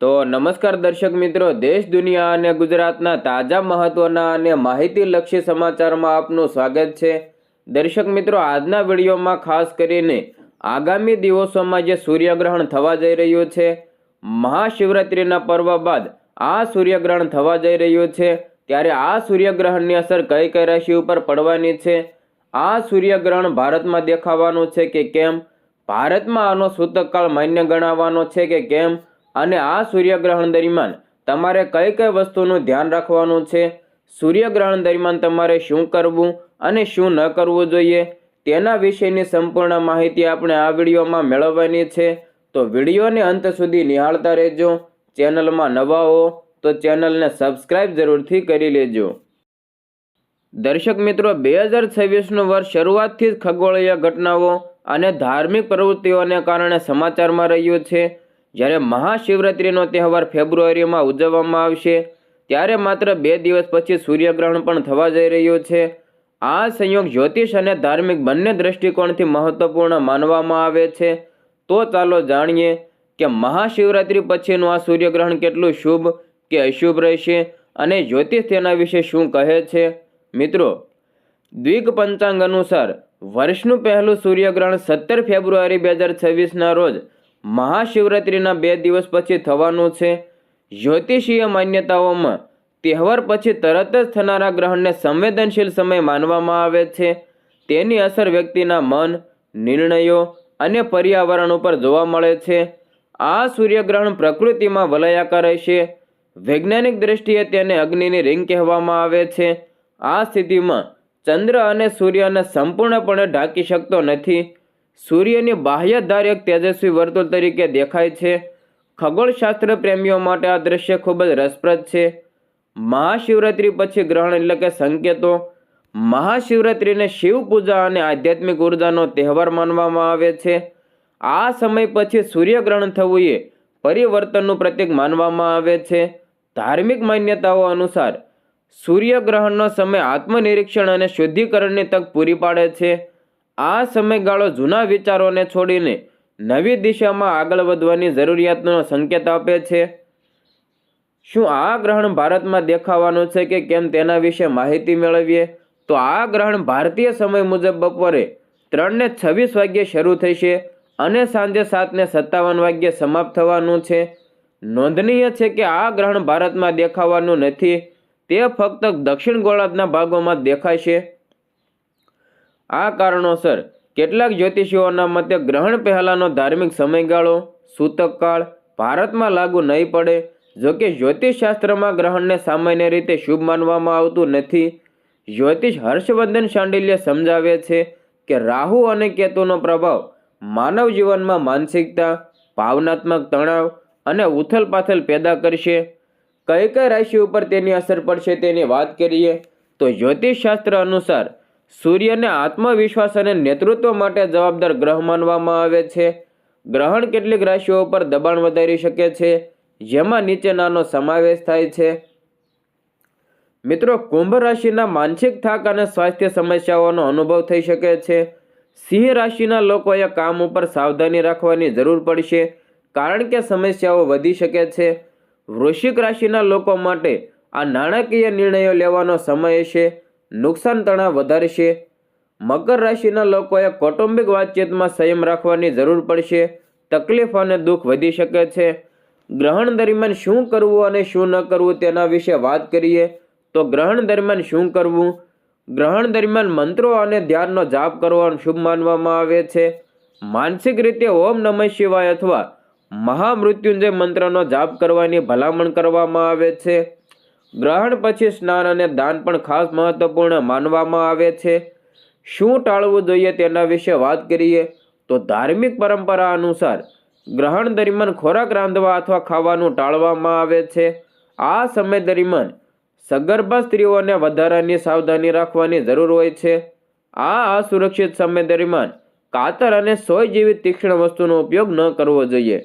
તો નમસ્કાર દર્શક મિત્રો, દેશ દુનિયા અને ગુજરાતના તાજા મહત્વના અને માહિતીલક્ષી સમાચારમાં આપનું સ્વાગત છે। દર્શક મિત્રો, આજના વિડીયોમાં ખાસ કરીને આગામી દિવસોમાં જે સૂર્યગ્રહણ થવા જઈ રહ્યું છે, મહાશિવરાત્રિના પર્વ બાદ આ સૂર્યગ્રહણ થવા જઈ રહ્યું છે, ત્યારે આ સૂર્યગ્રહણની અસર કઈ કઈ રાશિ ઉપર પડવાની છે, આ સૂર્યગ્રહણ ભારતમાં દેખાવાનું છે કે કેમ, ભારતમાં આનો સૂતકકાળ માન્ય ગણાવવાનો છે કે કેમ, અને આ સૂર્યગ્રહણ દરમિયાન તમારે કઈ કઈ વસ્તુનું ધ્યાન રાખવાનું છે, સૂર્યગ્રહણ દરમિયાન તમારે શું કરવું અને શું ન કરવું જોઈએ, તેના વિશેની સંપૂર્ણ માહિતી આપણે આ વિડીયોમાં મેળવવાની છે। તો વિડીયોને અંત સુધી નિહાળતા રહેજો। ચેનલમાં નવા હો તો ચેનલને સબસ્ક્રાઇબ જરૂરથી કરી લેજો। દર્શક મિત્રો, 2026નું વર્ષ શરૂઆતથી જ ખગોળીય ઘટનાઓ અને ધાર્મિક પ્રવૃત્તિઓને કારણે સમાચારમાં રહ્યું છે। જ્યારે મહાશિવરાત્રિનો તહેવાર ફેબ્રુઆરીમાં ઉજવવામાં આવશે, ત્યારે માત્ર 2 દિવસ પછી સૂર્યગ્રહણ પણ થવા જઈ રહ્યું છે। આ સંયોગ જ્યોતિષ અને ધાર્મિક બંને દ્રષ્ટિકોણથી મહત્વપૂર્ણ માનવામાં આવે છે। તો ચાલો જાણીએ કે મહાશિવરાત્રિ પછીનું આ સૂર્યગ્રહણ કેટલું શુભ કે અશુભ રહેશે અને જ્યોતિષ તેના વિશે શું કહે છે। મિત્રો, દ્વિગ પંચાંગ અનુસાર વર્ષનું પહેલું સૂર્યગ્રહણ 17 ફેબ્રુઆરી 2026ના રોજ મહાશિવરાત્રિના 2 દિવસ પછી થવાનું છે। જ્યોતિષીય માન્યતાઓમાં તહેવાર પછી તરત જ થનારા ગ્રહણને સંવેદનશીલ સમય માનવામાં આવે છે। તેની અસર વ્યક્તિના મન, નિર્ણયો અને પર્યાવરણ ઉપર જોવા મળે છે। આ સૂર્યગ્રહણ પ્રકૃતિમાં વલયાકાર રહેશે। વૈજ્ઞાનિક દ્રષ્ટિએ તેને અગ્નિની રિંગ કહેવામાં આવે છે। આ સ્થિતિમાં ચંદ્ર અને સૂર્યને સંપૂર્ણપણે ઢાંકી શકતો નથી। સૂર્યની બાહ્ય ધાર એક તેજસ્વી વર્તુળ તરીકે દેખાય છે। ખગોળશાસ્ત્ર પ્રેમીઓ માટે આ દ્રશ્ય ખૂબ જ રસપ્રદ છે। મહાશિવરાત્રિ પછી ગ્રહણ એટલે કે સંકેતો। મહાશિવરાત્રિને શિવ પૂજા અને આધ્યાત્મિક ઉર્જાનો તહેવાર માનવામાં આવે છે। આ સમય પછી સૂર્યગ્રહણ થવું એ પરિવર્તનનું પ્રતીક માનવામાં આવે છે। ધાર્મિક માન્યતાઓ અનુસાર સૂર્યગ્રહણનો સમય આત્મનિરીક્ષણ અને શુદ્ધિકરણની તક પૂરી પાડે છે। આ સમયગાળો જૂના વિચારોને છોડીને નવી દિશામાં આગળ વધવાની જરૂરિયાતનો સંકેત આપે છે। શું આ ગ્રહણ ભારતમાં દેખાવાનું છે કે કેમ તેના વિશે માહિતી મેળવીએ તો આ ગ્રહણ ભારતીય સમય મુજબ બપોરે 3:26 વાગ્યે શરૂ થશે અને સાંજે 7:57 વાગ્યે સમાપ્ત થવાનું છે। નોંધનીય છે કે આ ગ્રહણ ભારતમાં દેખાવાનું નથી, તે ફક્ત દક્ષિણ ગોળાર્ધના ભાગોમાં દેખાશે। આ કારણોસર કેટલાક જ્યોતિષીઓના મતે ગ્રહણ પહેલાનો ધાર્મિક સમયગાળો સૂતકકાળ ભારતમાં લાગુ નહીં પડે। જોકે જ્યોતિષશાસ્ત્રમાં ગ્રહણને સામાન્ય રીતે શુભ માનવામાં આવતું નથી। જ્યોતિષ હર્ષવર્ધન શાંડિલ્ય સમજાવે છે કે રાહુ અને કેતુનો પ્રભાવ માનવ જીવનમાં માનસિકતા, ભાવનાત્મક તણાવ અને ઉથલપાથલ પેદા કરશે। કઈ કઈ રાશિ ઉપર તેની અસર પડશે તેની વાત કરીએ તો જ્યોતિષશાસ્ત્ર અનુસાર સૂર્યને આત્મવિશ્વાસ અને નેતૃત્વ માટે જવાબદાર ગ્રહ માનવામાં આવે છે। ગ્રહણ કેટલીક રાશિઓ પર દબાણ વધારી શકે છે, જેમાં નીચેનાનો સમાવેશ થાય છે। મિત્રો, કુંભ રાશિના માનસિક થાક અને સ્વાસ્થ્ય સમસ્યાઓનો અનુભવ થઈ શકે છે। સિંહ રાશિના લોકોએ કામ ઉપર સાવધાની રાખવાની જરૂર પડશે, કારણ કે સમસ્યાઓ વધી શકે છે। વૃશ્ચિક રાશિના લોકો માટે આ નાણાકીય નિર્ણયો લેવાનો સમય છે, નુકસાન તણાવ વધારશે। મકર રાશિના લોકોએ કૌટુંબિક વાતચીતમાં સંયમ રાખવાની જરૂર પડશે, તકલીફ અને દુઃખ વધી શકે છે। ગ્રહણ દરમિયાન શું કરવું અને શું ન કરવું તેના વિશે વાત કરીએ તો ગ્રહણ દરમિયાન શું કરવું। ગ્રહણ દરમિયાન મંત્રો અને ધ્યાનનો જાપ કરવો શુભ માનવામાં આવે છે। માનસિક રીતે ઓમ નમઃ શિવાય અથવા મહામૃત્યુંજય મંત્રનો જાપ કરવાની ભલામણ કરવામાં આવે છે। ગ્રહણ પછી સ્નાન અને દાન પણ ખાસ મહત્વપૂર્ણ માનવામાં આવે છે। શું ટાળવું જોઈએ તેના વિશે વાત કરીએ તો ધાર્મિક પરંપરા અનુસાર ગ્રહણ દરમિયાન ખોરાક રાંધવા અથવા ખાવાનું ટાળવામાં આવે છે। આ સમય દરમિયાન સગર્ભા સ્ત્રીઓને વધારાની સાવધાની રાખવાની જરૂર હોય છે। આ અસુરક્ષિત સમય દરમિયાન કાતર અને સોય જેવી તીક્ષ્ણ વસ્તુનો ઉપયોગ ન કરવો જોઈએ।